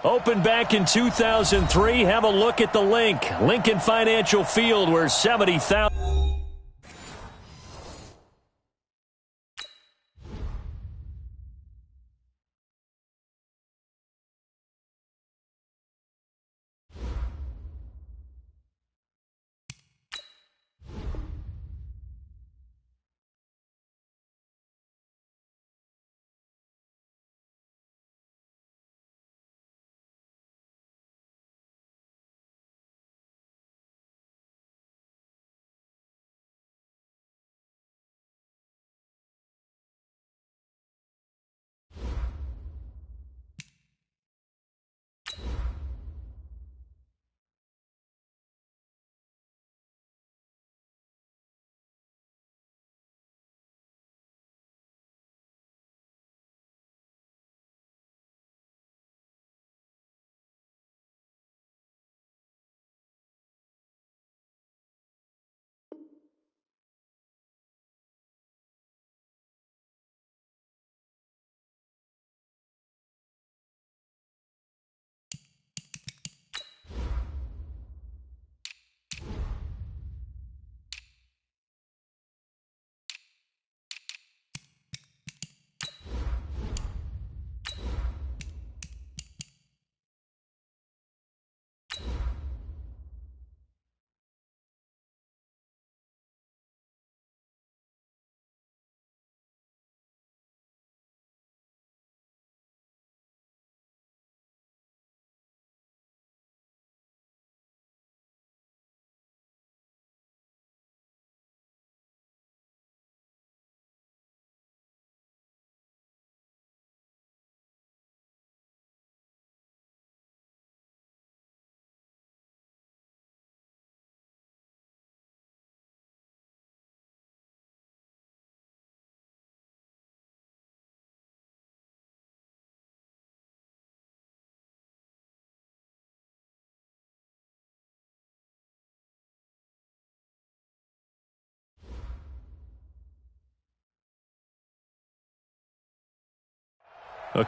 Opened back in 2003. Have a look at the link. Lincoln Financial Field, where 70,000.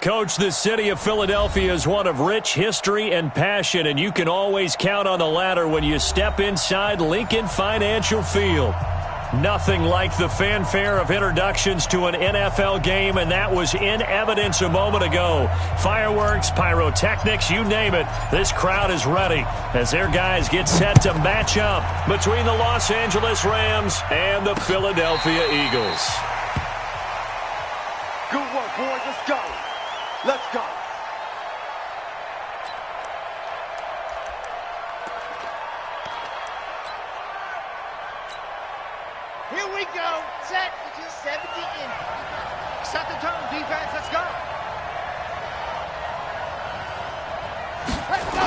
Coach, the city of Philadelphia is one of rich history and passion, and you can always count on the ladder when you step inside Lincoln Financial Field. Nothing like the fanfare of introductions to an NFL game, and that was in evidence a moment ago. Fireworks, pyrotechnics, you name it. This crowd is ready as their guys get set to match up between the Los Angeles Rams and the Philadelphia Eagles. Good work, boys. Let's go. Let's go. Here we go. Set. 70 in. Set the tone, defense. Let's go. Let's go.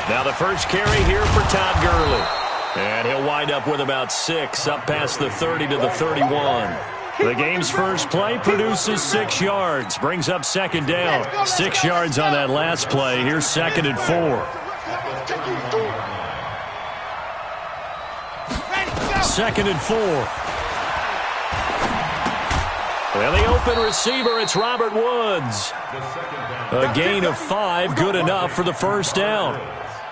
Now the first carry here for Todd Gurley. And he'll wind up with about 6 up past the 30 to the 31. The game's first play produces 6 yards. Brings up second down. 6 yards on that last play. Here's 2nd and 4. 2nd and 4. And the open receiver, it's Robert Woods. A gain of 5, good enough for the first down.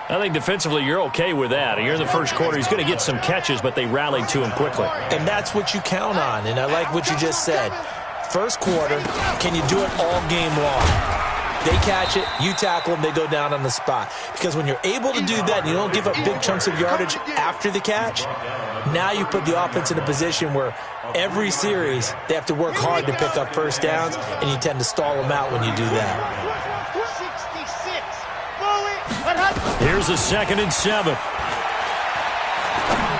I think defensively you're okay with that. Here in the first quarter, he's going to get some catches, but they rallied to him quickly. And that's what you count on, and I like what you just said. First quarter, can you do it all game long? They catch it, you tackle them, they go down on the spot. Because when you're able to do that and you don't give up big chunks of yardage after the catch, now you put the offense in a position where every series they have to work hard to pick up first downs, and you tend to stall them out when you do that. Here's a 2nd and 7.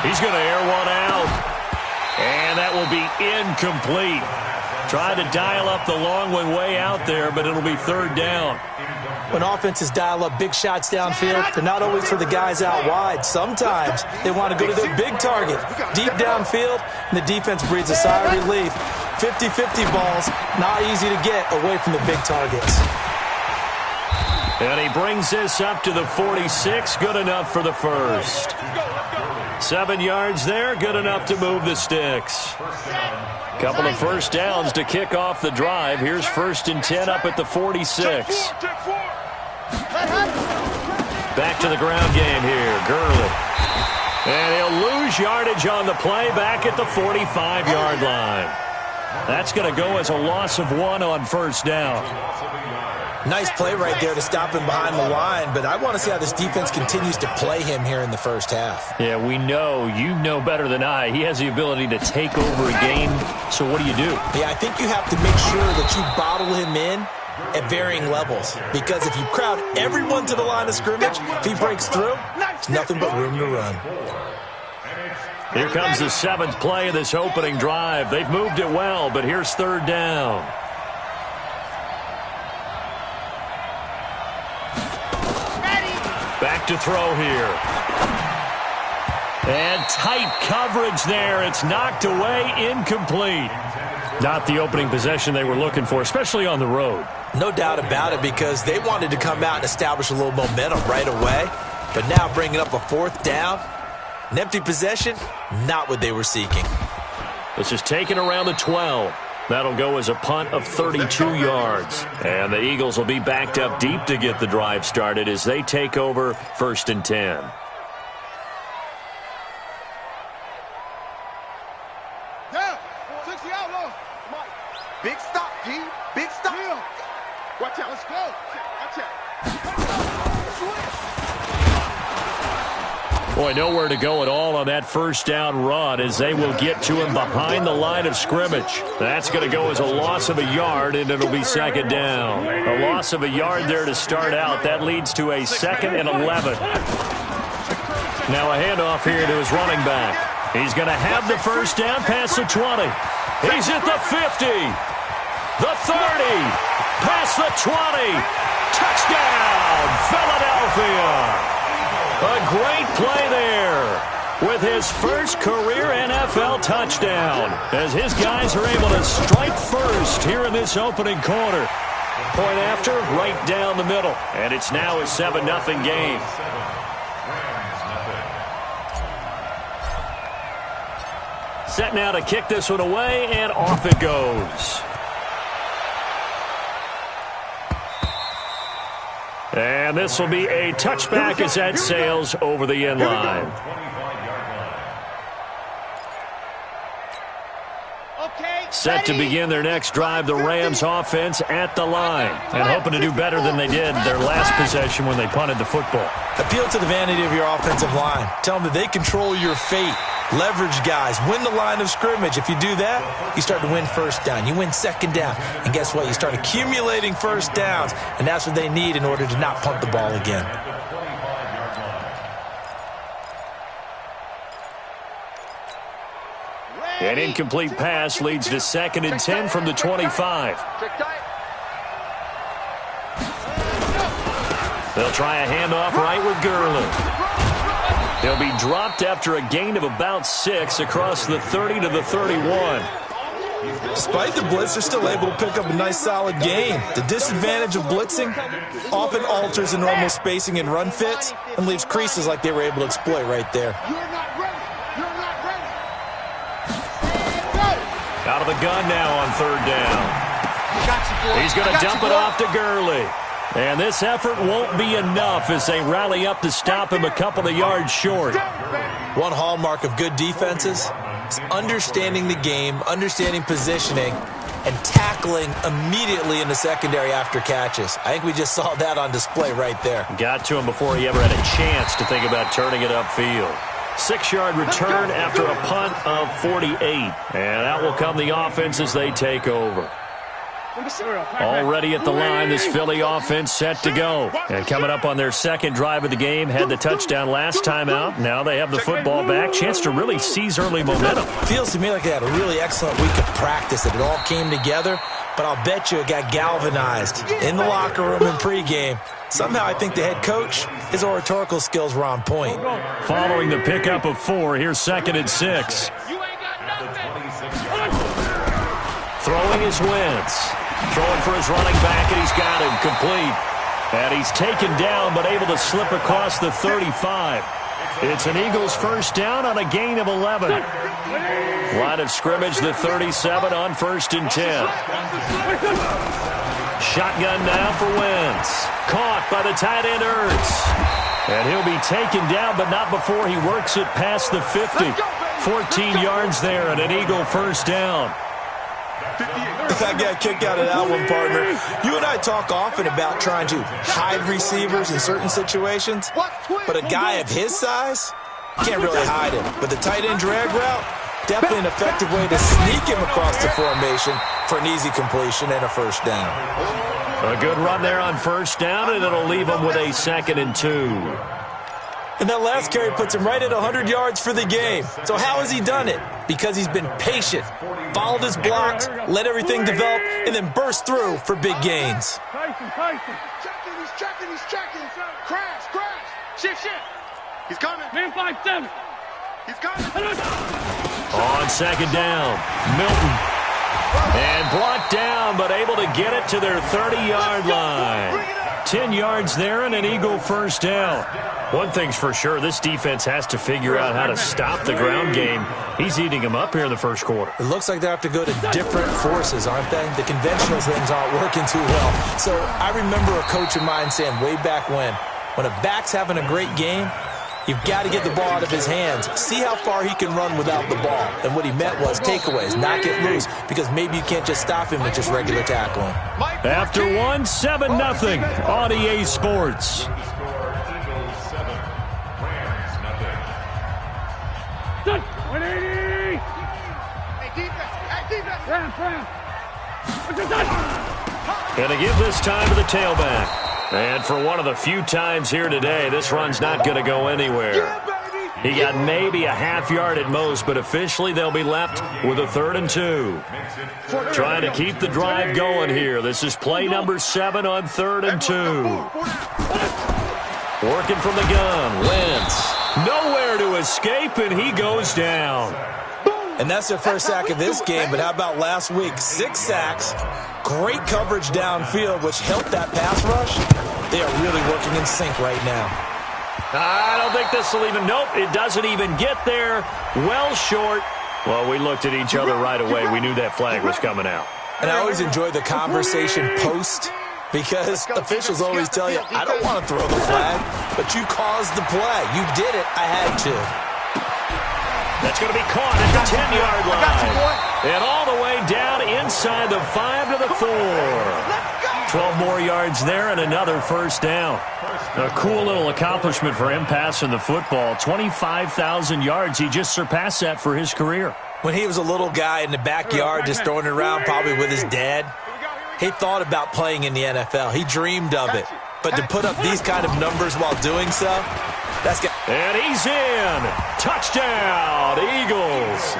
He's going to air one out. And that will be incomplete. Tried to dial up the long one way out there, but it'll be 3rd down. When offenses dial up big shots downfield, they're not always for the guys out wide. Sometimes they want to go to their big target, deep downfield, and the defense breathes a sigh of relief. 50-50 balls, not easy to get away from the big targets. And he brings this up to the 46. Good enough for the first. 7 yards there. Good enough to move the sticks. Couple of first downs to kick off the drive. Here's 1st and 10 up at the 46. Back to the ground game here. Gurley. And he'll lose yardage on the play back at the 45-yard line. That's going to go as a loss of 1 on first down. Nice play right there to stop him behind the line, but I want to see how this defense continues to play him here in the first half. Yeah, we know. You know better than I. He has the ability to take over a game, so what do you do? Yeah, I think you have to make sure that you bottle him in at varying levels, because if you crowd everyone to the line of scrimmage, if he breaks through, it's nothing but room to run. Here comes the 7th play of this opening drive. They've moved it well, but here's third down. Back to throw here. And tight coverage there. It's knocked away, incomplete. Not the opening possession they were looking for, especially on the road. No doubt about it, because they wanted to come out and establish a little momentum right away. But now bringing up a 4th down, an empty possession, not what they were seeking. This is taken around the 12. That'll go as a punt of 32 yards. And the Eagles will be backed up deep to get the drive started as they take over 1st and 10. Yeah, 60 outlaw. Big stop, G. Big stop. Yeah. Watch out. Let's go. Watch out. Boy, nowhere to go at all on that first down run as they will get to him behind the line of scrimmage. That's going to go as a loss of a yard, and it'll be 2nd down. A loss of a yard there to start out. That leads to a 2nd and 11. Now a handoff here to his running back. He's going to have the first down past the 20. He's at the 50. The 30. Past the 20. Touchdown, Philadelphia. A great play there with his first career NFL touchdown as his guys are able to strike first here in this opening quarter. Point after, right down the middle. And it's now a 7-0 game. Set now to kick this one away, and off it goes. And this will be a touchback as that sails over the end line. Set to begin their next drive, the Rams offense at the line. And hoping to do better than they did their last possession when they punted the football. Appeal to the vanity of your offensive line. Tell them that they control your fate. Leverage guys. Win the line of scrimmage. If you do that, you start to win first down. You win 2nd down. And guess what? You start accumulating first downs. And that's what they need in order to not punt the ball again. An incomplete pass leads to 2nd and 10 from the 25. They'll try a handoff right with Gurley. He'll be dropped after a gain of about 6 across the 30 to the 31. Despite the blitz, they're still able to pick up a nice solid gain. The disadvantage of blitzing often alters the normal spacing and run fits and leaves creases like they were able to exploit right there. Out of the gun now on 3rd down. He's going to dump it off to Gurley. And this effort won't be enough as they rally up to stop him a couple of yards short. One hallmark of good defenses is understanding the game, understanding positioning, and tackling immediately in the secondary after catches. I think we just saw that on display right there. Got to him before he ever had a chance to think about turning it upfield. 6-yard return after a punt of 48. And that will come the offense as they take over. Already at the line, this Philly offense set to go. And coming up on their 2nd drive of the game, had the touchdown last time out. Now they have the football back. Chance to really seize early momentum. Feels to me like they had a really excellent week of practice, that it all came together. But I'll bet you it got galvanized in the locker room in pregame. Somehow I think the head coach, his oratorical skills were on point. Following the pickup of 4, here's 2nd and 6. Throwing his Wentz. Throwing for his running back, and he's got him complete. And he's taken down, but able to slip across the 35. It's an Eagles first down on a gain of 11. Line of scrimmage, the 37 on 1st and 10. Shotgun now for Wentz. Caught by the tight end Ertz. And he'll be taken down, but not before he works it past the 50. 14 yards there and an Eagle first down. I got a kick out of that one, partner. You and I talk often about trying to hide receivers in certain situations, but a guy of his size, can't really hide him. But the tight end drag route, definitely an effective way to sneak him across the formation for an easy completion and a first down. A good run there on first down, and it'll leave him with a 2nd and 2. And that last carry puts him right at 100 yards for the game. So how has he done it? Because he's been patient, followed his blocks, let everything develop, and then burst through for big gains. He's checking. Crash. Shift. He's coming. Man 5-7. He's coming. On 2nd down, Milton. And blocked down, but able to get it to their 30-yard line. 10 yards there and an Eagle first down. One thing's for sure, this defense has to figure out how to stop the ground game. He's eating them up here in the first quarter. It looks like they have to go to different forces, aren't they? The conventional things aren't working too well. So I remember a coach of mine saying way back when a back's having a great game, you've got to get the ball out of his hands. See how far he can run without the ball. And what he meant was takeaways, not get loose, because maybe you can't just stop him with just regular tackling. After 7-0 on EA Sports. Going to give this time to the tailback. And for one of the few times here today, this run's not going to go anywhere. He got maybe a half yard at most, but officially they'll be left with a 3rd and 2. Trying to keep the drive going here. This is play number 7 on 3rd and 2. Working from the gun, Wentz. Nowhere to escape, and he goes down. And that's their first sack of this game, but how about last week? 6 sacks, great coverage downfield, which helped that pass rush. They are really working in sync right now. I don't think this will even, nope, it doesn't even get there. Well short. Well, we looked at each other right away. We knew that flag was coming out. And I always enjoy the conversation post, because officials always tell you, I don't want to throw the flag, but you caused the play. You did it. I had to. That's going to be caught at the 10-yard line. And all the way down inside the 5 to the 4. 12 more yards there and another first down. A cool little accomplishment for him passing the football. 25,000 yards. He just surpassed that for his career. When he was a little guy in the backyard just throwing it around probably with his dad, he thought about playing in the NFL. He dreamed of it. But to put up these kind of numbers while doing so, that's good. And he's in. Touchdown, Eagles.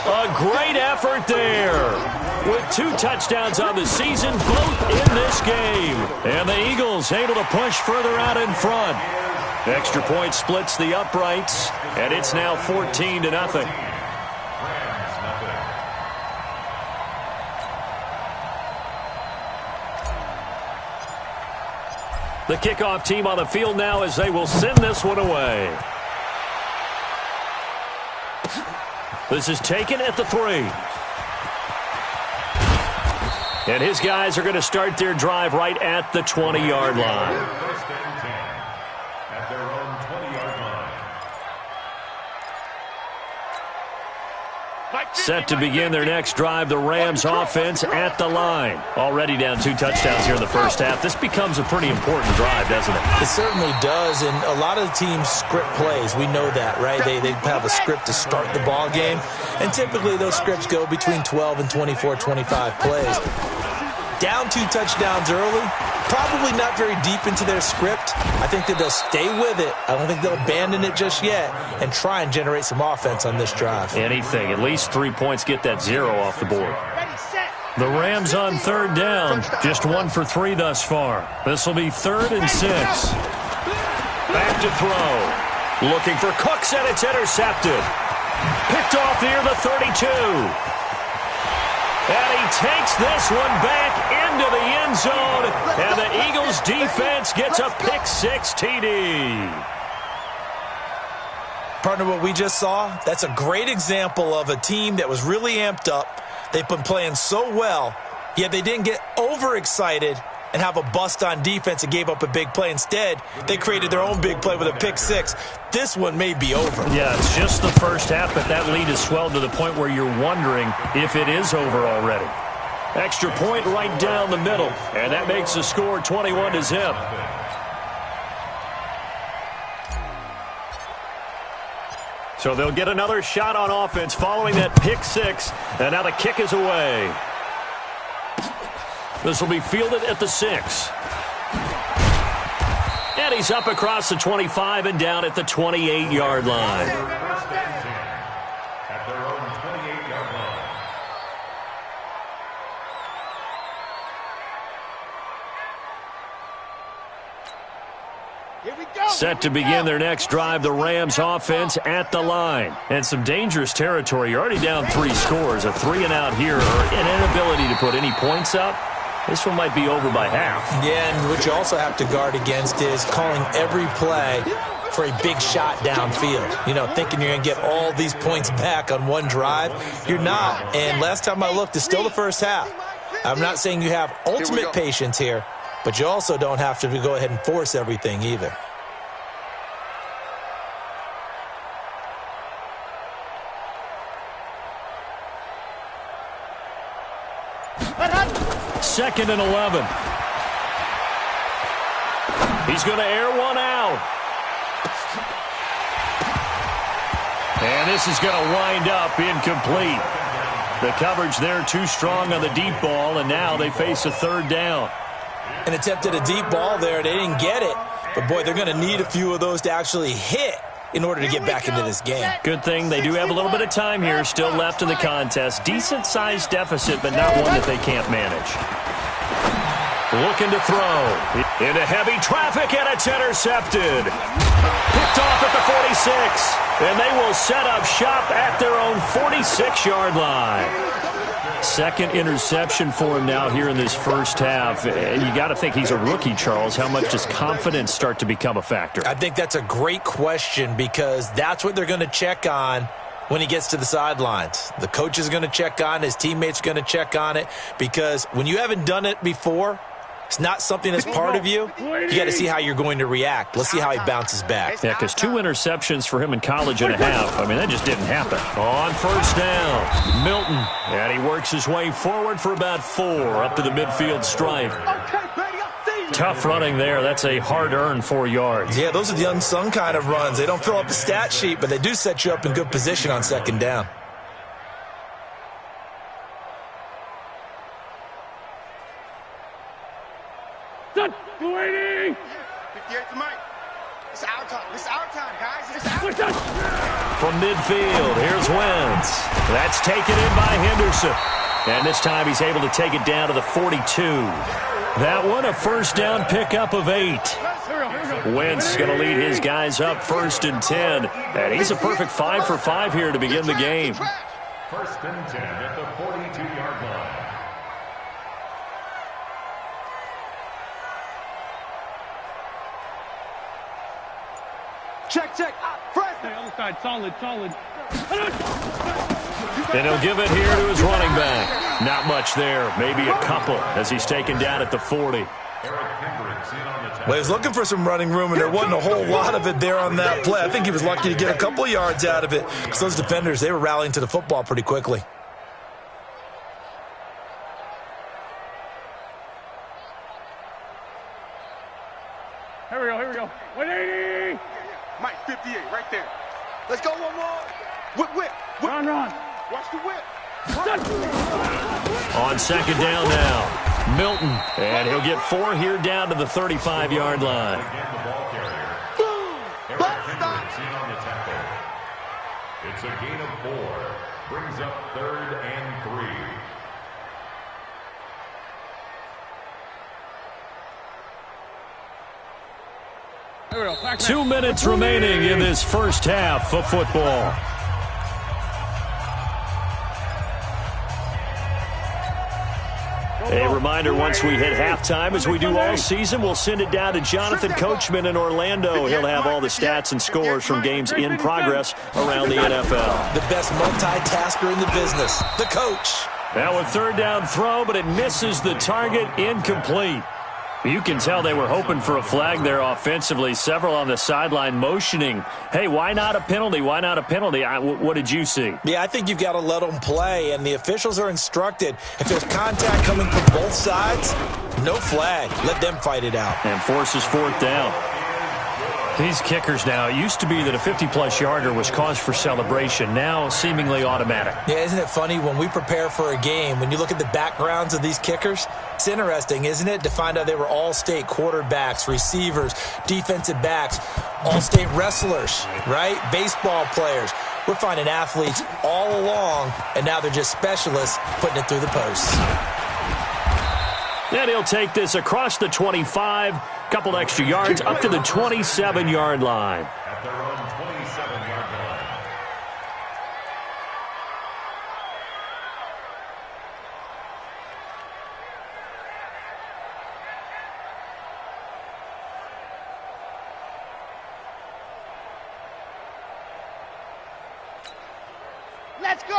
A great effort there. With 2 touchdowns on the season, both in this game. And the Eagles able to push further out in front. Extra point splits the uprights, and it's now 14-0. The kickoff team on the field now as they will send this one away. This is taken at the 3. And his guys are going to start their drive right at the 20-yard line. Set to begin their next drive, the Rams offense at the line. Already down 2 touchdowns here in the first half. This becomes a pretty important drive, doesn't it? It certainly does, and a lot of the teams script plays. We know that, right? They have a script to start the ball game, and typically those scripts go between 12 and 24, 25 plays. Down 2 touchdowns early, probably not very deep into their script. I think that they'll stay with it. I don't think they'll abandon it just yet and try and generate some offense on this drive. Anything. At least 3 points, get that 0 off the board. The Rams on 3rd down, just 1 for 3 thus far. This will be 3rd and 6. Back to throw. Looking for Cooks, and it's intercepted. Picked off near the 32. And he takes this one back into the end zone. And the Eagles defense gets a pick-6 TD. Partner, what we just saw, that's a great example of a team that was really amped up. They've been playing so well, Yeah, they didn't get overexcited and have a bust on defense and gave up a big play. Instead, they created their own big play with a pick six. This one may be over. Yeah, it's just the first half, but that lead has swelled to the point where you're wondering if it is over already. Extra point right down the middle, and that makes the score 21-0. So they'll get another shot on offense following that pick six, and now the kick is away. This will be fielded at the 6. And he's up across the 25 and down at the 28-yard line. At their own 28-yard line. Here we go. Set to begin their next drive, the Rams offense at the line. And some dangerous territory. You're already down 3 scores. A 3-and-out here, or an inability to put any points up. This one might be over by half. Yeah, and what you also have to guard against is calling every play for a big shot downfield. You know, thinking you're going to get all these points back on one drive. You're not. And last time I looked, it's still the first half. I'm not saying you have ultimate patience here, but you also don't have to go ahead and force everything either. Second and 11. He's going to air one out. And this is going to wind up incomplete. The coverage there too strong on the deep ball, and now they face a third down. An attempt at a deep ball there. They didn't get it. But, boy, they're going to need a few of those to actually hit in order to get back into this game. Good thing they do have a little bit of time here still left in the contest. Decent-sized deficit, but not one that they can't manage. Looking to throw. Into heavy traffic, and it's intercepted. Picked off at the 46. And they will set up shop at their own 46-yard line. Second interception for him now here in this first half. And you got to think he's a rookie, Charles. How much does confidence start to become a factor? I think that's a great question because that's what they're going to check on when he gets to the sidelines. The coach is going to check on it. His teammates are going to check on it because when you haven't done it before, it's not something that's part of you. You got to see how you're going to react. Let's see how he bounces back. Yeah, because 2 interceptions for him in college and a half. I mean, that just didn't happen. On first down, Milton. And he works his way forward for about 4 up to the midfield stripe. Tough running there. That's a hard-earned 4 yards. Yeah, those are the unsung kind of runs. They don't fill up the stat sheet, but they do set you up in good position on second down. Waiting. 58 to Mike. It's our time. It's our time, guys. It's our time. From midfield, here's Wentz. That's taken in by Henderson. And this time he's able to take it down to the 42. That one a first down pickup of 8. Wentz going to lead his guys up 1st and 10. And he's a perfect 5 for 5 here to begin the game. 1st and 10 at the 42-yard line. Check. Fresh. Other side, solid. And he'll give it here to his running back. Not much there. Maybe a couple as he's taken down at the 40. Well, he was looking for some running room, and there wasn't a whole lot of it there on that play. I think he was lucky to get a couple of yards out of it because those defenders, they were rallying to the football pretty quickly. Here we go. 180. Mike, 58, right there. Let's go one more. Whip. Run. Watch the whip. On second down now, Milton. And he'll get 4 here down to the 35-yard line. It's a gain of 4. Brings up 3rd and 3. 2 minutes remaining in this first half of football. A reminder, once we hit halftime, as we do all season, we'll send it down to Jonathan Coachman in Orlando. He'll have all the stats and scores from games in progress around the NFL. The best multitasker in the business, the coach. Now a third down throw, but it misses the target, incomplete. You can tell they were hoping for a flag there offensively. Several on the sideline motioning, hey, why not a penalty? Why not a penalty? What did you see? Yeah, I think you've got to let them play, and the officials are instructed. If there's contact coming from both sides, no flag. Let them fight it out. And forces fourth down. These kickers now, it used to be that a 50-plus yarder was cause for celebration. Now seemingly automatic. Yeah, isn't it funny when we prepare for a game, when you look at the backgrounds of these kickers, it's interesting, isn't it, to find out they were all-state quarterbacks, receivers, defensive backs, all-state wrestlers, right? Baseball players. We're finding athletes all along, and now they're just specialists putting it through the posts. And he'll take this across the 25, couple extra yards, up to the 27-yard line. At their own 27-yard line.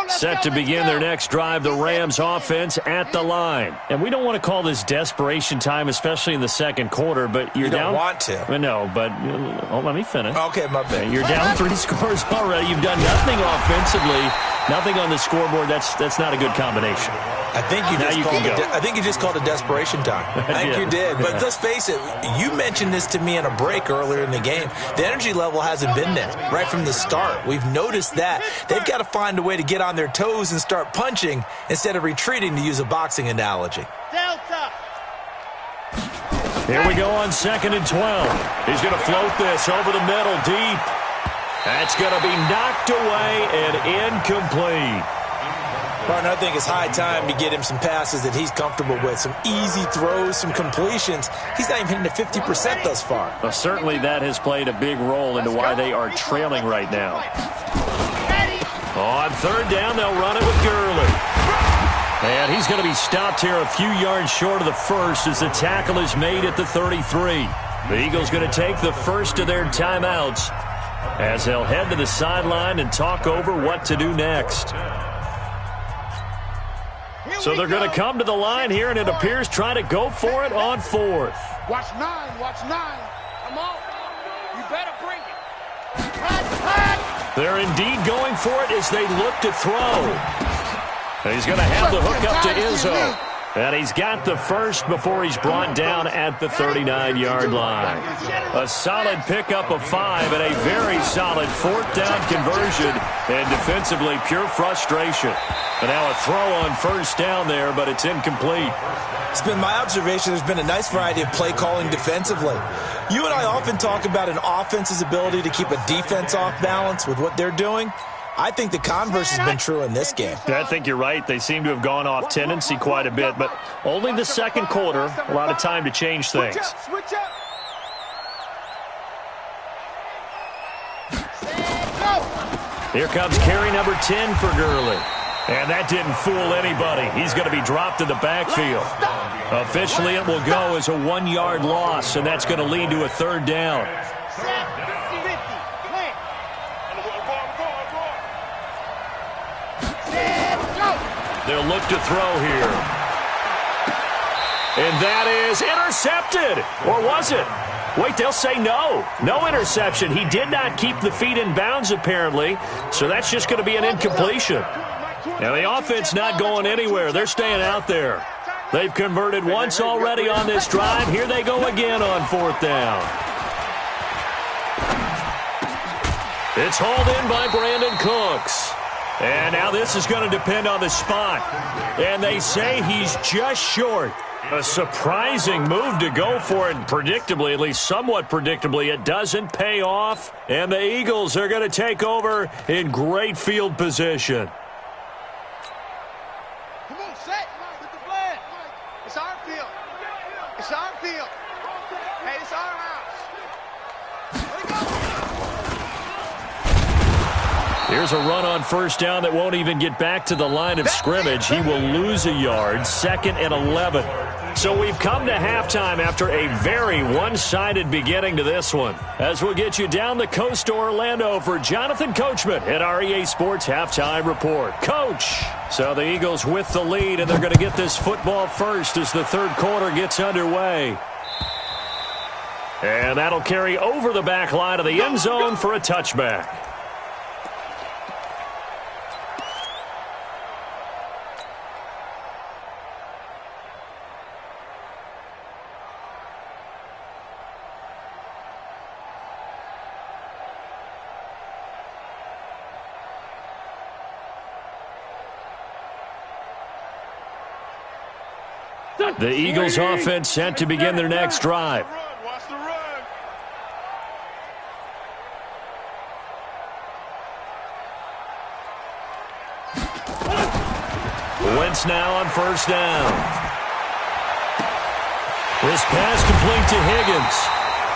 Set to begin their next drive, the Rams offense at the line. And we don't want to call this desperation time, especially in the second quarter, but you don't want to. No, but let me finish. Okay, my bad. You're down 3 scores already. You've done nothing offensively, nothing on the scoreboard. That's not a good combination. I think you just called it desperation time. I think you did. But let's face it, you mentioned this to me in a break earlier in the game. The energy level hasn't been there right from the start. We've noticed that. They've got to find a way to get on their toes and start punching instead of retreating, to use a boxing analogy. Delta. Here we go on 2nd and 12. He's going to float this over the middle deep. That's going to be knocked away and incomplete. Martin, I think it's high time to get him some passes that he's comfortable with, some easy throws, some completions. He's not even hitting the 50% thus far. Well, certainly that has played a big role into why they are trailing right now. On 3rd down, they'll run it with Gurley. And he's going to be stopped here a few yards short of the first as the tackle is made at the 33. The Eagles going to take the first of their timeouts as they'll head to the sideline and talk over what to do next. So they're going to come to the line here, and it appears try to go for it on 4th. Watch 9. Watch 9. Come on. You better bring it. They're indeed going for it as they look to throw. And he's going to have the hook up to Izzo. And he's got the first before he's brought down at the 39-yard line. A solid pickup of 5 and a very solid 4th down conversion. And defensively, pure frustration. And now a throw on 1st down there, but it's incomplete. It's been my observation there's been a nice variety of play calling defensively. You and I often talk about an offense's ability to keep a defense off balance with what they're doing. I think the converse has been true in this game. I think you're right. They seem to have gone off tendency quite a bit, but only the second quarter, a lot of time to change things. Switch up. Here comes carry number 10 for Gurley. And that didn't fool anybody. He's going to be dropped in the backfield. Officially, it will go as a 1-yard loss, and that's going to lead to a 3rd down. They'll look to throw here. And that is intercepted. Or was it? Wait, they'll say no. No interception. He did not keep the feet in bounds, apparently. So that's just going to be an incompletion. Now, the offense not going anywhere. They're staying out there. They've converted once already on this drive. Here they go again on 4th down. It's hauled in by Brandon Cooks. And now this is going to depend on the spot. And they say he's just short. A surprising move to go for it. Predictably, at least somewhat predictably, it doesn't pay off. And the Eagles are going to take over in great field position. Come on, set. With the flag. It's our field. It's our field. Hey, it's our house. Let it go. Here's a run on 1st down that won't even get back to the line of scrimmage. He will lose a yard. 2nd and 11. So we've come to halftime after a very one-sided beginning to this one. As we'll get you down the coast to Orlando for Jonathan Coachman at our EA Sports Halftime Report. Coach! So the Eagles with the lead, and they're going to get this football first as the third quarter gets underway. And that'll carry over the back line of the end zone for a touchback. The Eagles offense set to begin their next drive. Watch the run. Wentz now on first down. This pass complete to Higgins.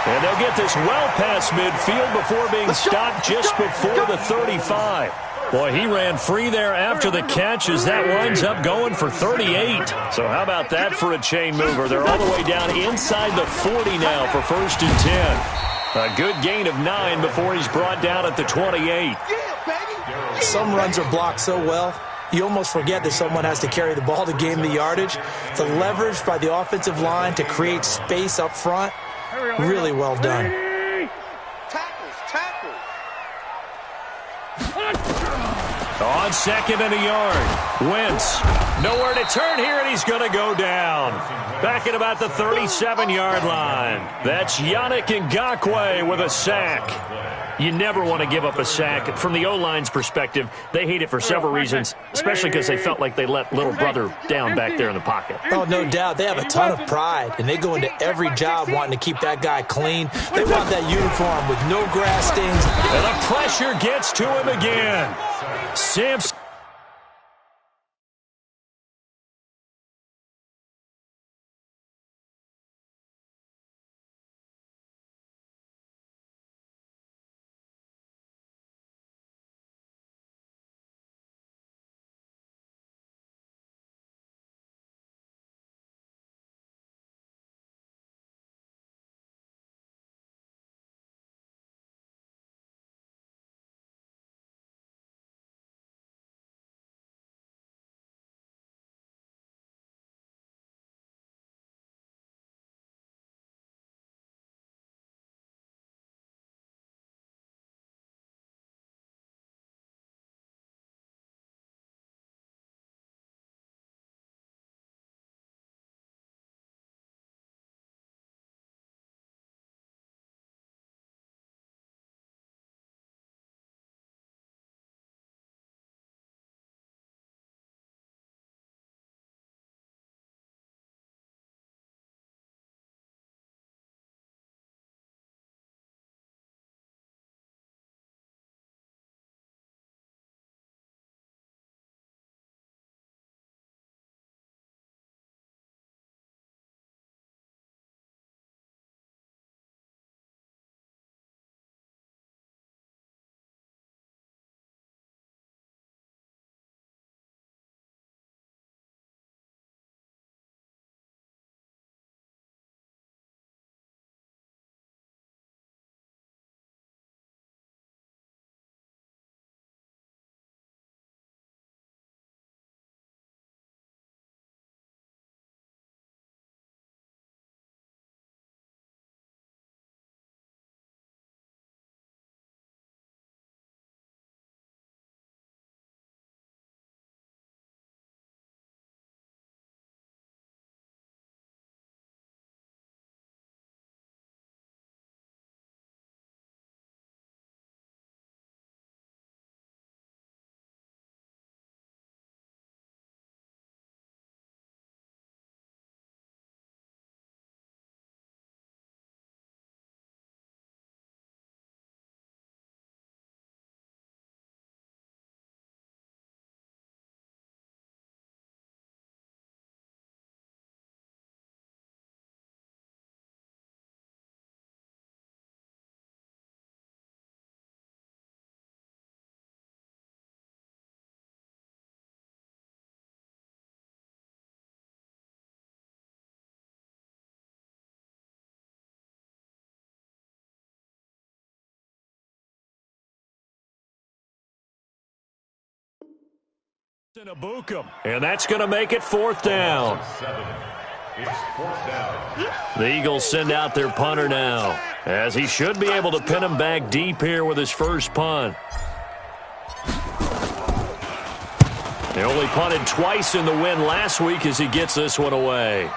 And they'll get this well past midfield before being stopped just before the 35. Boy, he ran free there after the catch as that winds up going for 38. So how about that for a chain mover? They're all the way down inside the 40 now for first and 10. A good gain of 9 before he's brought down at the 28. Some runs are blocked so well, you almost forget that someone has to carry the ball to gain the yardage. The leverage by the offensive line to create space up front, really well done. Tackles. On second and a yard. Wentz. Nowhere to turn here, and he's going to go down. Back at about the 37-yard line. That's Yannick Ngakoue with a sack. You never want to give up a sack. From the O-line's perspective, they hate it for several reasons, especially because they felt like they let little brother down back there in the pocket. Oh, no doubt. They have a ton of pride, and they go into every job wanting to keep that guy clean. They want that uniform with no grass stains. And the pressure gets to him again. Sampson. And that's going to make it 4th down. It's 4th down. The Eagles send out their punter now, as he should be able to pin him back deep here with his first punt. They only punted twice in the win last week as he gets this one away.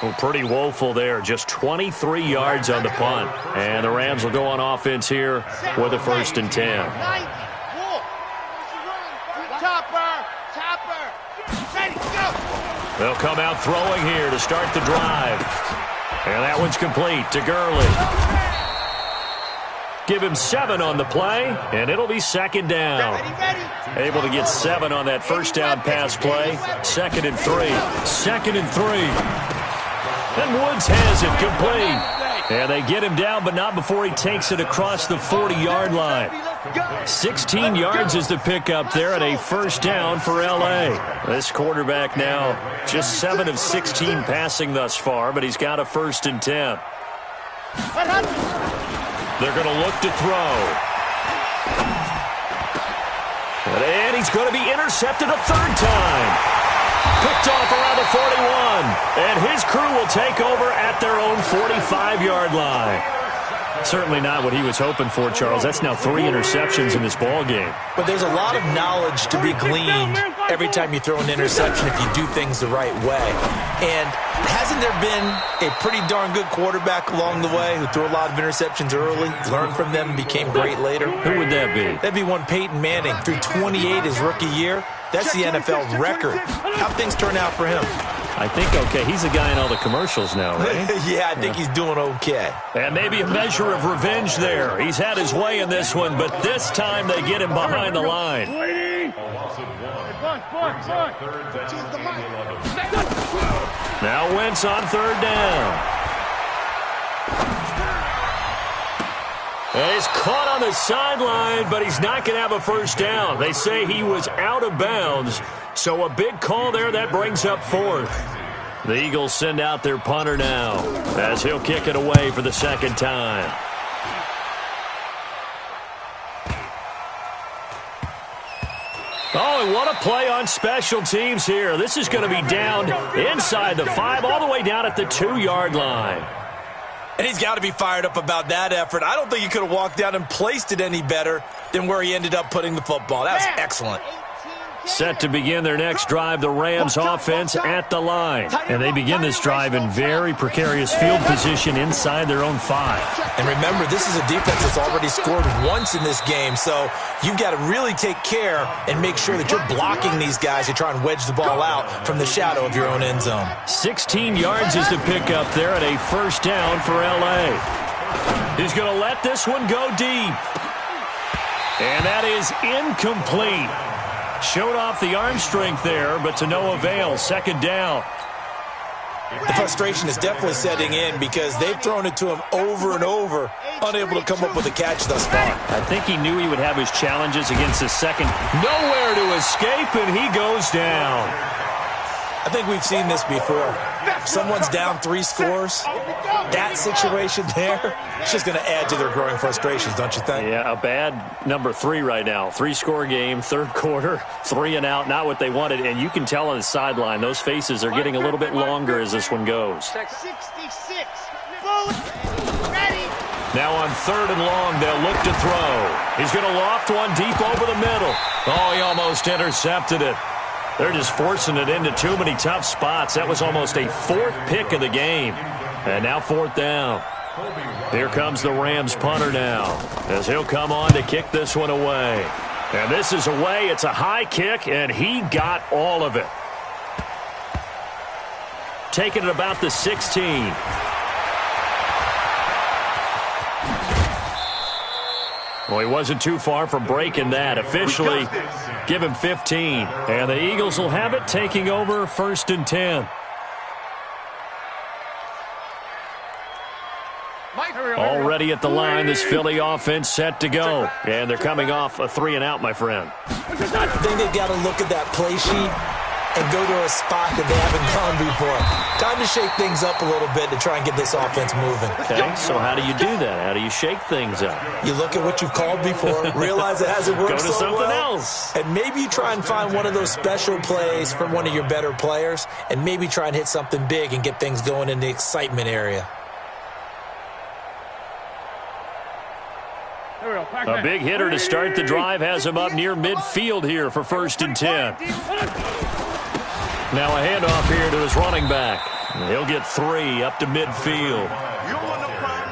Well, pretty woeful there. Just 23 yards on the punt. And the Rams will go on offense here with a 1st and 10. They'll come out throwing here to start the drive. And that one's complete to Gurley. Give him 7 on the play, and it'll be 2nd down. Able to get 7 on that 1st down pass play. 2nd and 3. 2nd and 3. And Woods has it complete. And they get him down, but not before he takes it across the 40-yard line. 16 yards is the pickup there, and a 1st down for L.A. This quarterback now just 7 of 16 passing thus far, but he's got a 1st and 10. They're going to look to throw. And he's going to be intercepted a 3rd time. Picked off around the 41. And his crew will take over at their own 45-yard line. Certainly not what he was hoping for, Charles. That's now 3 interceptions in this ball game. But there's a lot of knowledge to be gleaned every time you throw an interception if you do things the right way. And hasn't there been a pretty darn good quarterback along the way who threw a lot of interceptions early, learned from them, and became great later? Who would that be? That'd be one Peyton Manning. Threw 28 his rookie year. That's the NFL record. How'd things turn out for him? I think okay. He's a guy in all the commercials now, right? Yeah, I think he's doing okay. And maybe a measure of revenge there. He's had his way in this one, but this time they get him behind the line. Now Wentz on 3rd down. And he's caught on the sideline, but he's not going to have a 1st down. They say he was out of bounds. So a big call there that brings up 4th. The Eagles send out their punter now as he'll kick it away for the 2nd time. Oh, and what a play on special teams here. This is going to be down inside the 5 all the way down at the 2-yard line. And he's got to be fired up about that effort. I don't think he could have walked down and placed it any better than where he ended up putting the football. That was excellent. Set to begin their next drive, the Rams offense at the line. And they begin this drive in very precarious field position inside their own 5. And remember, this is a defense that's already scored once in this game, so you've got to really take care and make sure that you're blocking these guys to try and wedge the ball out from the shadow of your own end zone. 16 yards is the pickup there at a 1st down for L.A. He's going to let this one go deep. And that is incomplete. Showed off the arm strength there, but to no avail. 2nd down. The frustration is definitely setting in because they've thrown it to him over and over, unable to come up with a catch thus far. I think he knew he would have his challenges against the second. Nowhere to escape, and he goes down. I think we've seen this before. Someone's down 3 scores. That situation there, it's just going to add to their growing frustrations, don't you think? Yeah, a bad number 3 right now. 3-score game, 3rd quarter, 3 and out, not what they wanted. And you can tell on the sideline, those faces are getting a little bit longer as this one goes. 66. Ready. Now on 3rd and long, they'll look to throw. He's going to loft one deep over the middle. Oh, he almost intercepted it. They're just forcing it into too many tough spots. That was almost a 4th pick of the game. And now 4th down. Here comes the Rams punter now as he'll come on to kick this one away. And this is away. It's a high kick, and he got all of it. Taking it about the 16. Well, he wasn't too far from breaking that. Officially, give him 15. And the Eagles will have it, taking over 1st and 10. Already at the line, this Philly offense set to go. And they're coming off a 3 and out, my friend. I think they've got to look at that play sheet and go to a spot that they haven't gone before. Time to shake things up a little bit to try and get this offense moving. Okay, so how do you do that? How do you shake things up? You look at what you've called before, realize it hasn't worked Go to so something well, else. and maybe you try and find one of those special plays from one of your better players, and maybe try and hit something big and get things going in the excitement area. A big hitter to start the drive has him up near midfield here for 1st and 10. Now a handoff here to his running back. He'll get 3 up to midfield.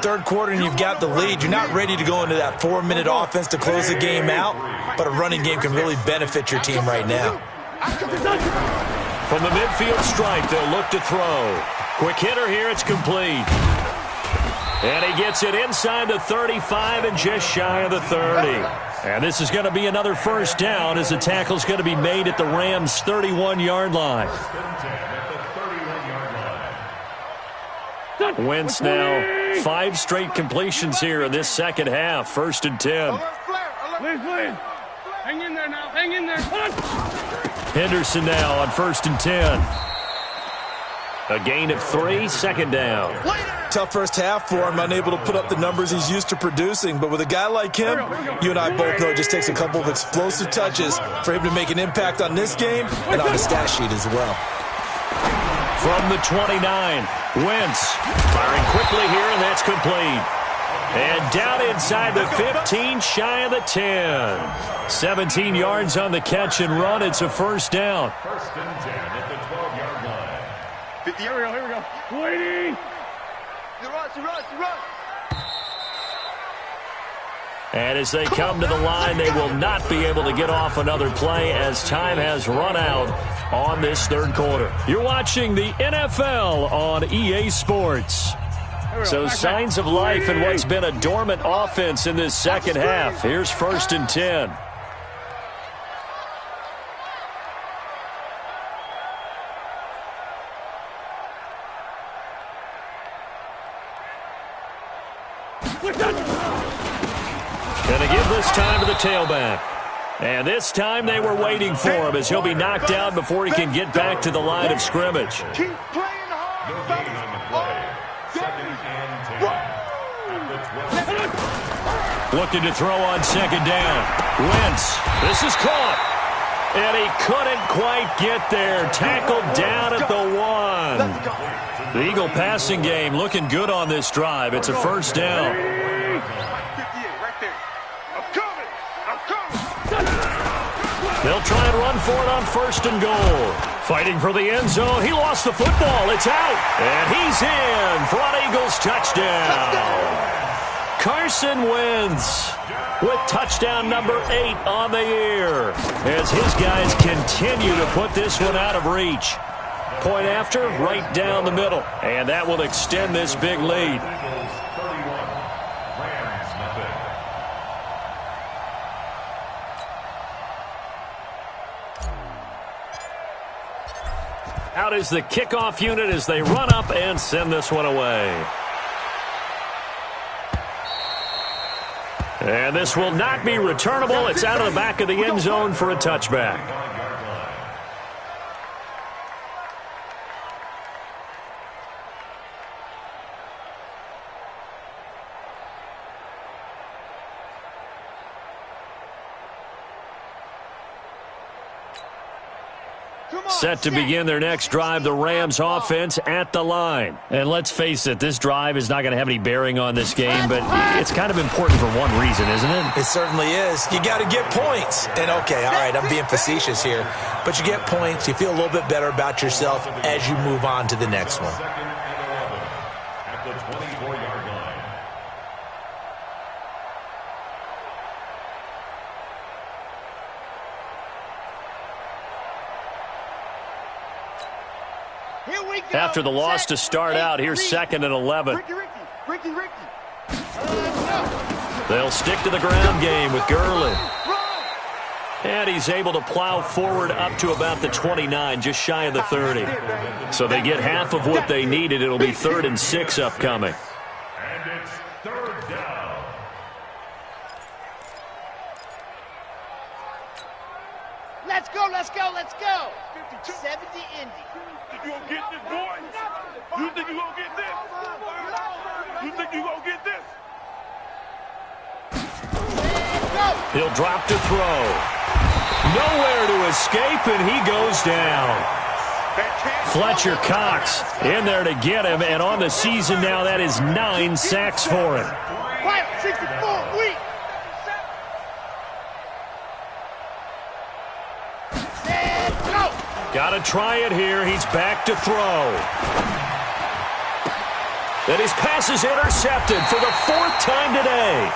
Third quarter and you've got the lead. You're not ready to go into that 4-minute offense to close the game out, but a running game can really benefit your team right now. From the midfield stripe, they'll look to throw. Quick hitter here, it's complete. And he gets it inside the 35 and just shy of the 30. And this is going to be another first down as the tackle's going to be made at the Rams' 31-yard line. Wentz now 5 straight completions here in this second half. 1st and 10. Please. Hang in there now. Hang in there. Henderson now on 1st and 10. A gain of 3, 2nd down. Tough first half for him, unable to put up the numbers he's used to producing. But with a guy like him, you and I both know it just takes a couple of explosive touches for him to make an impact on this game and on the stat sheet as well. From the 29, Wentz firing quickly here, and that's complete. And down inside the 15, shy of the 10. 17 yards on the catch and run. It's a first down. 1st and 10 at the 12-yard line. Here we go. Waiting. Run. And as they come to the line, they will not be able to get off another play as time has run out on this third quarter. You're watching the NFL on EA Sports. So signs of life in what's been a dormant offense in this second half. Here's 1st and 10. Gonna give this time to the tailback. And this time they were waiting for him as he'll be knocked down before he can get back to the line of scrimmage. Keep playing hard. No gain on the play. 2nd and 10. Looking to throw on 2nd down. Wentz, this is caught. And he couldn't quite get there. Tackled down at the 1. The Eagle passing game looking good on this drive. It's a first down. They'll try and run for it on 1st and goal. Fighting for the end zone. He lost the football. It's out. And he's in for an Eagles touchdown. Carson Wentz with touchdown number 8 on the year as his guys continue to put this one out of reach. Point after, right down the middle. And that will extend this big lead. Out is the kickoff unit as they run up and send this one away. And this will not be returnable. It's out of the back of the end zone for a touchback. Set to begin their next drive, the Rams offense at the line. And let's face it, this drive is not going to have any bearing on this game, but it's kind of important for one reason, isn't it? It certainly is. You got to get points. And okay, all right, I'm being facetious here, but you get points, you feel a little bit better about yourself as you move on to the next one. 2nd and 11 at the 24-yard line. After the loss to start out, here's 2nd and 11. Ricky. They'll stick to the ground game with Gurley. And he's able to plow forward up to about the 29, just shy of the 30. So they get half of what they needed. It'll be 3rd and 6 upcoming. And it's 3rd down. Let's go. 70 Indy. You gonna get this, boy? You think you gonna get this? You think you gonna get this? He'll drop to throw. Nowhere to escape, and he goes down. Fletcher Cox in there to get him, and on the season now, that is 9 sacks for him. 64, weak. Got to try it here. He's back to throw. And his pass is intercepted for the 4th time today.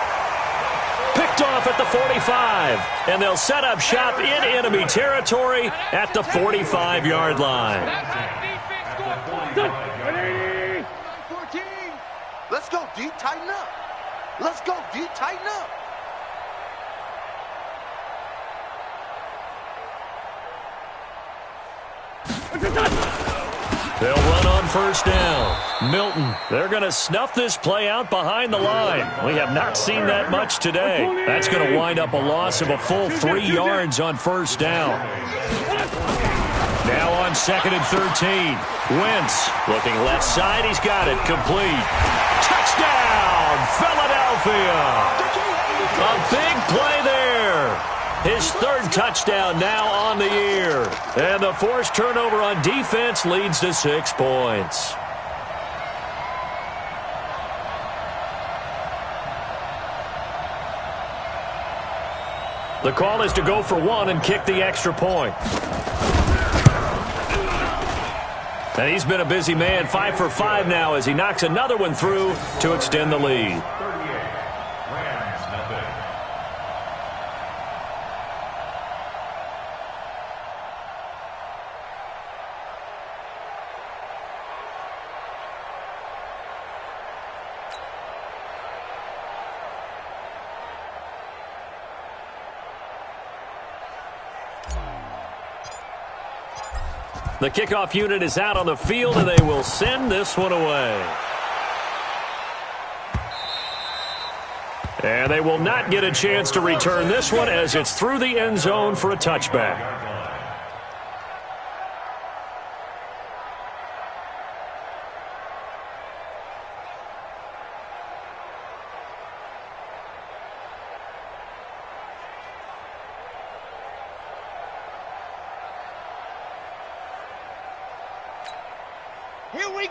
Picked off at the 45, and they'll set up shop in enemy territory at the 45-yard line. Let's go, D. Tighten up. Let's go, D. Tighten up. They'll run on first down. Milton, they're going to snuff this play out behind the line. We have not seen that much today. That's going to wind up a loss of a full 3 yards on first down. Now on 2nd and 13. Wentz looking left side. He's got it. Complete. Touchdown, Philadelphia. A big play there. His 3rd touchdown now on the year. And the forced turnover on defense leads to 6 points. The call is to go for 1 and kick the extra point. And he's been a busy man, 5 for 5 now as he knocks another one through to extend the lead. The kickoff unit is out on the field, and they will send this one away. And they will not get a chance to return this one as it's through the end zone for a touchback.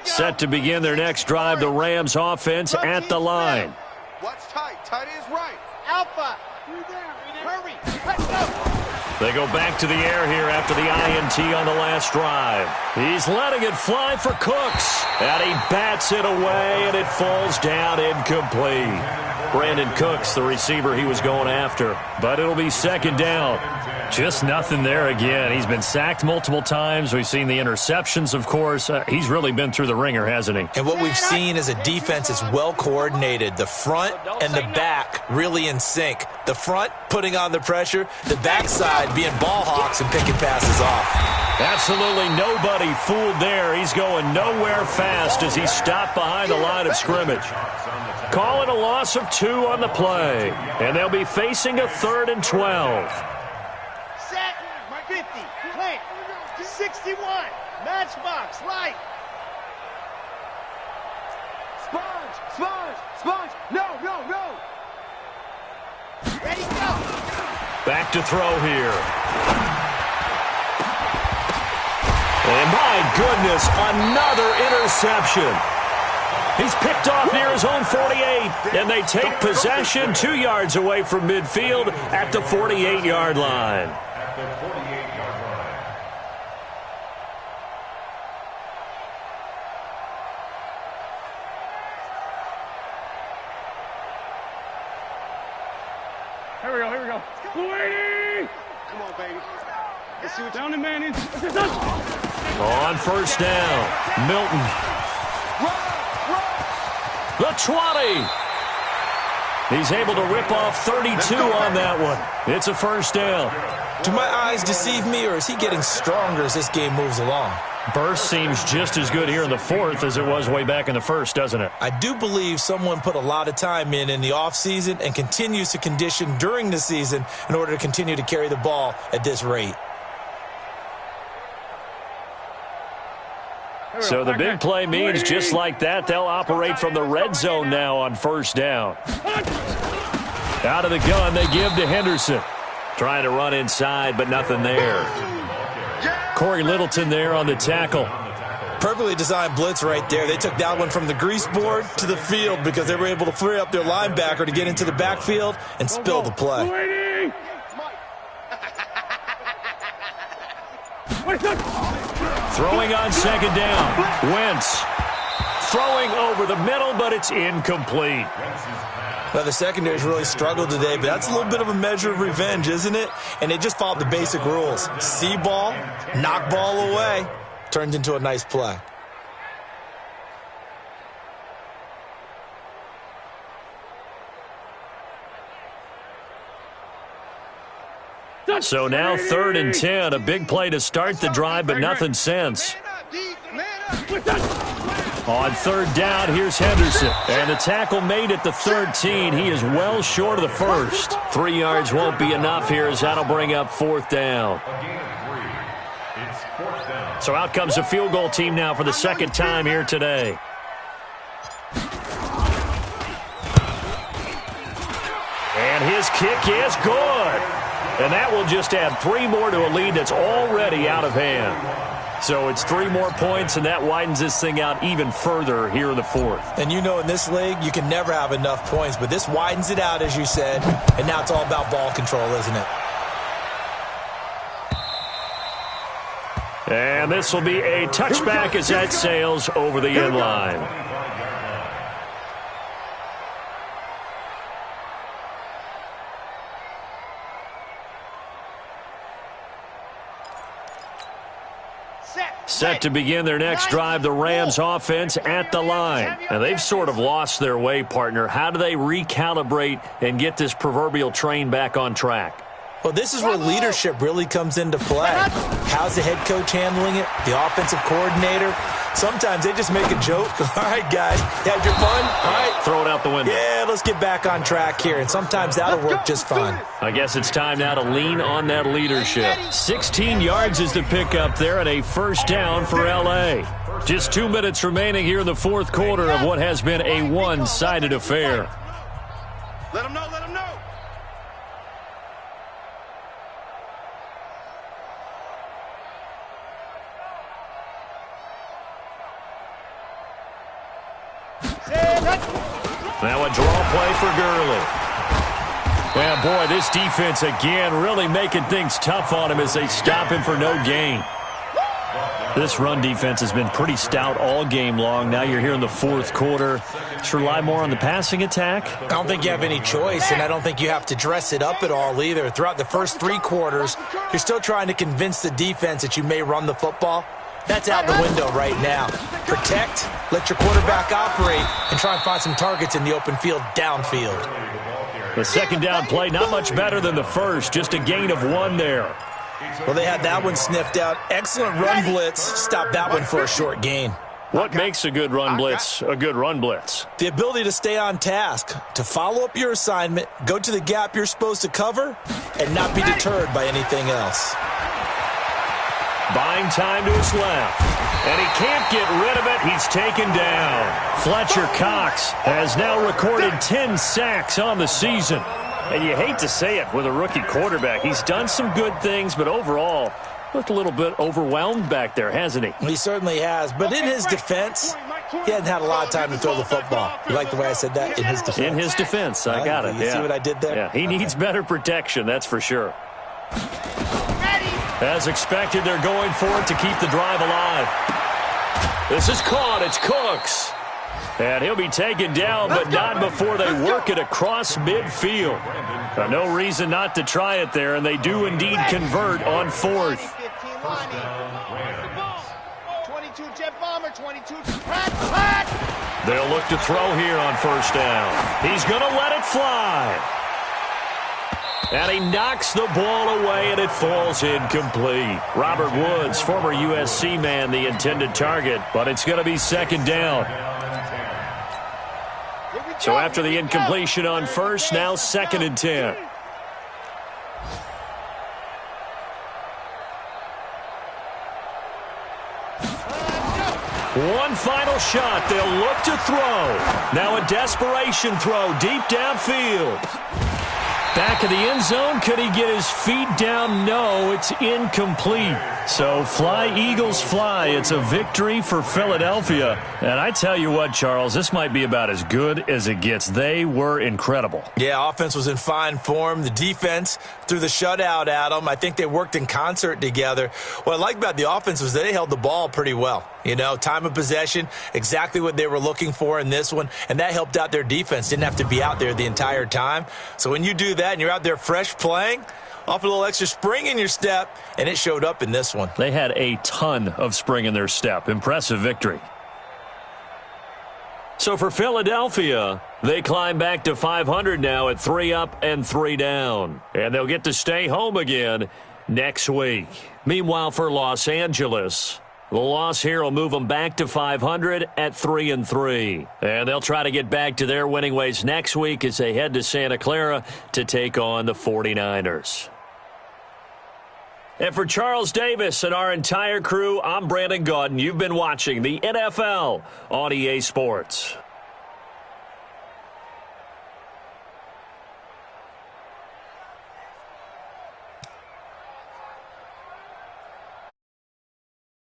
Set to begin their next drive, the Rams offense at the line. What's tight? Tight is right. Alpha. Hurry. Let's go. They go back to the air here after the INT on the last drive. He's letting it fly for Cooks. And he bats it away, and it falls down incomplete. Brandon Cooks, the receiver he was going after. But it'll be 2nd down. Just nothing there again. He's been sacked multiple times. We've seen the interceptions, of course. He's really been through the ringer, hasn't he? And what we've seen is a defense is well coordinated. The front and the back really in sync. The front putting on the pressure, the backside being ball hawks and picking passes off. Absolutely nobody fooled there. He's going nowhere fast as he's stopped behind the line of scrimmage. Calling a loss of 2 on the play. And they'll be facing a 3rd and 12. Set. 50. Plant. 61. Matchbox. Light. Sponge. No. Ready, go. Back to throw here. And my goodness, another interception. He's picked off near his own 48, and they take possession 2 yards away from midfield at the 48-yard line. Here we go. Blue 80! Come on, baby. Let's see what Down and Manning. On first down, Milton. The 20. He's able to rip off 32 on that one. It's a first down. Do my eyes deceive me, or is he getting stronger as this game moves along? Burst seems just as good here in the 4th as it was way back in the 1st, doesn't it? I do believe someone put a lot of time in the offseason and continues to condition during the season in order to continue to carry the ball at this rate. So the big play means just like that, they'll operate from the red zone now on first down. Out of the gun, they give to Henderson. Trying to run inside, but nothing there. Corey Littleton there on the tackle. Perfectly designed blitz right there. They took that one from the grease board to the field because they were able to free up their linebacker to get into the backfield and spill the play. Throwing on second down. Wentz throwing over the middle, but it's incomplete. Well, the secondary's really struggled today, but that's a little bit of a measure of revenge, isn't it? And they just followed the basic rules. See ball, knock ball away. Turned into a nice play. So now 3rd and 10. A big play to start the drive, but nothing since. On 3rd down, here's Henderson. And the tackle made at the 13. He is well short of the first. 3 yards won't be enough here as that'll bring up 4th down. So out comes the field goal team now for the second time here today. And his kick is good. And that will just add 3 more to a lead that's already out of hand. So it's 3 more points, and that widens this thing out even further here in the 4th. And you know in this league, you can never have enough points, but this widens it out, as you said, and now it's all about ball control, isn't it? And this will be a touchback as that sails over the end line. Set to begin their next drive, the Rams offense at the line. And they've sort of lost their way, partner. How do they recalibrate and get this proverbial train back on track? Well, this is where leadership really comes into play. How's the head coach handling it? The offensive coordinator? Sometimes they just make a joke. All right, guys, you had your fun? All right. Throw it out the window. Yeah, let's get back on track here. And sometimes that'll work just fine. I guess it's time now to lean on that leadership. 16 yards is the pickup there and a first down for L.A. Just 2 minutes remaining here in the 4th quarter of what has been a one-sided affair. Let him know, let him know. Now a draw play for Gurley. Well, boy, this defense again really making things tough on him as they stop him for no gain. This run defense has been pretty stout all game long. Now you're here in the 4th quarter. Just rely more on the passing attack. I don't think you have any choice, and I don't think you have to dress it up at all either. Throughout the first 3 quarters, you're still trying to convince the defense that you may run the football. That's out the window right now. Protect, let your quarterback operate, and try and find some targets in the open field downfield. The second down play, not much better than the first, just a gain of 1 there. Well, they had that one sniffed out. Excellent run blitz. Stop that one for a short gain. What makes a good run blitz a good run blitz? The ability to stay on task, to follow up your assignment, go to the gap you're supposed to cover, and not be deterred by anything else. Buying time to his left. And he can't get rid of it. He's taken down. Fletcher Cox has now recorded 10 sacks on the season. And you hate to say it with a rookie quarterback. He's done some good things, but overall, looked a little bit overwhelmed back there, hasn't he? He certainly has. But in his defense, he hasn't had a lot of time to throw the football. You like the way I said that? In his defense. In his defense. I got it. You see what I did there? Yeah, he needs better protection, that's for sure. As expected, they're going for it to keep the drive alive. This is caught. It's Cooks. And he'll be taken down, but not before they work it across midfield. No reason not to try it there, and they do indeed convert on 4th. 22 jet bomber, 22 They'll look to throw here on first down. He's going to let it fly. And he knocks the ball away, and it falls incomplete. Robert Woods, former USC man, the intended target, but it's going to be second down. So after the incompletion on first, now 2nd and 10. One final shot. They'll look to throw. Now a desperation throw deep downfield. Back of the end zone. Could he get his feet down? No, it's incomplete. So fly, Eagles, fly. It's a victory for Philadelphia. And I tell you what, Charles, this might be about as good as it gets. They were incredible. Yeah, offense was in fine form. The defense threw the shutout at them. I think they worked in concert together. What I like about the offense was they held the ball pretty well. You know, time of possession, exactly what they were looking for in this one, and that helped out their defense. Didn't have to be out there the entire time. So when you do that and you're out there fresh playing, off a little extra spring in your step, and it showed up in this one. They had a ton of spring in their step. Impressive victory. So for Philadelphia, they climb back to 500 now at 3 up and 3 down. And they'll get to stay home again next week. Meanwhile, for Los Angeles, the loss here will move them back to 500 at 3 and 3. And they'll try to get back to their winning ways next week as they head to Santa Clara to take on the 49ers. And for Charles Davis and our entire crew, I'm Brandon Gaudin. You've been watching the NFL on EA Sports.